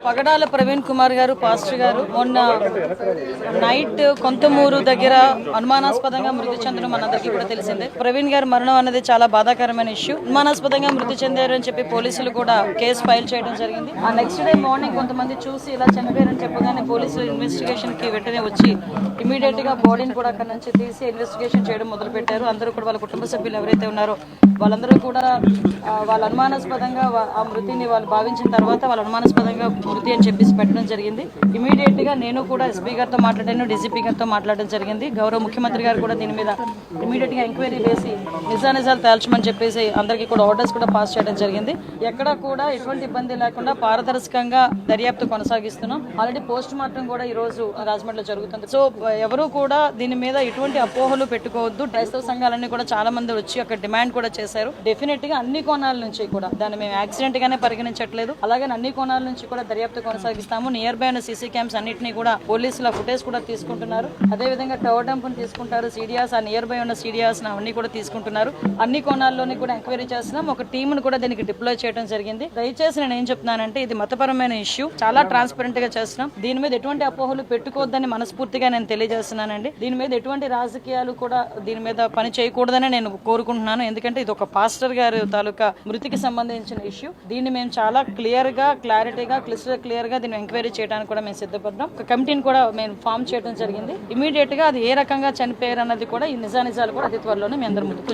పగడాల ప్రవీణ్ కుమార్ గారు పాస్టర్ గారు మొన్న నైట్ కొంతమూరు దగ్గర అనుమానాస్పదంగా మృతి చెందడం మనందరికీ కూడా తెలిసిందే. ప్రవీణ్ గారి మరణం అనేది చాలా బాధాకరమైన ఇష్యూ. అనుమానాస్పదంగా మృతి చెందారు అని చెప్పి పోలీసులు కూడా కేసు ఫైల్ చేయడం జరిగింది. ఆ నెక్స్ట్ డే మార్నింగ్ కొంతమంది చూసి ఇలా చనిపోయారని చెప్పగానే పోలీసులు ఇన్వెస్టిగేషన్ కి వెంటనే వచ్చి ఇమీడియట్ గా బాడీని కూడా అక్కడ నుంచి తీసి ఇన్వెస్టిగేషన్ చేయడం మొదలు పెట్టారు. అందరూ కూడా వాళ్ళ కుటుంబ సభ్యులు ఎవరైతే ఉన్నారో వాళ్ళందరూ కూడా వాళ్ళ అనుమానాస్పదంగా ఆ మృతిని వాళ్ళు భావించిన తర్వాత వాళ్ళ అనుమానాస్పదంగా మృతి అని చెప్పేసి పెట్టడం జరిగింది. ఇమీడియట్ గా నేను కూడా ఎస్పీ గారితో మాట్లాడాను, డీజీపీ గారితో మాట్లాడడం జరిగింది. గౌరవ ముఖ్యమంత్రి గారు కూడా దీని మీద ఇమీడియట్ గా ఎంక్వైరీ వేసి నిజానిజాలు తేల్చమని చెప్పేసి అందరికీ కూడా ఆర్డర్స్ కూడా పాస్ చేయడం జరిగింది. ఎక్కడ కూడా ఎటువంటి ఇబ్బంది లేకుండా పారదర్శకంగా దర్యాప్తు కొనసాగిస్తున్నాం. ఆల్రెడీ పోస్ట్ మార్టం కూడా ఈ రోజు రాజమండ్రిలో జరుగుతుంది. సో ఎవరు కూడా దీని మీద ఎటువంటి అపోహలు పెట్టుకోవద్దు. క్రైస్తవ సంఘాలన్నీ కూడా చాలా మంది వచ్చి అక్కడ డిమాండ్ కూడా చేశారు. డెఫినెట్ గా అన్ని కోణాల నుంచి కూడా దాన్ని మేము యాక్సిడెంట్ గానే పరిగణించట్లేదు. అలాగే అన్ని కోణాల నుంచి కూడా దర్యాప్తు కొనసాగిస్తాము. నియర్ బై ఉన్న సీసీ క్యామ్స్ అన్నింటినీ కూడా పోలీసుల ఫుటేజ్ కూడా తీసుకుంటున్నారు. అదేవిధంగా టవర్ డంప్ తీసుకుంటారు, సీడియాస్ ఆ నియర్ బై ఉన్న సీడియాస్ అవన్నీ కూడా తీసుకుంటున్నారు. అన్ని కోణాల్లోని కూడా ఎంక్వైరీ చేస్తున్నాం. ఒక టీమ్ ను కూడా దీనికి డిప్లాయ్ చేయడం జరిగింది. దయచేసి నేను ఏం చెప్తున్నానంటే ఇది మతపరమైన ఇష్యూ, చాలా ట్రాన్స్పరెంట్ గా చేస్తున్నాం. దీని మీద ఎటువంటి అపోహలు పెట్టుకోవద్దని మనస్ఫూర్తిగా నేను తెలియజేస్తున్నానండి. దీని మీద ఎటువంటి రాజకీయాలు కూడా దీని మీద పని చేయకూడదని నేను కోరుకుంటున్నాను. ఎందుకంటే ఇది ఒక పాస్టర్ గారి తాలూకా మృతికి సంబంధించిన ఇష్యూ. దీన్ని మేము చాలా క్లారిటీగా క్లియర్ గా దీన్ని ఎంక్వైరీ చేయడానికి కూడా మేము సిద్ధపడ్డాం. ఒక కమిటీని కూడా మేము ఫామ్ చేయడం జరిగింది. ఇమీడియట్ గా అది ఏ రకంగా చనిపోయారు అన్నది కూడా ఈ నిజానిజాలు కూడా అతి త్వరలోనే మీ అందరి ముందుకు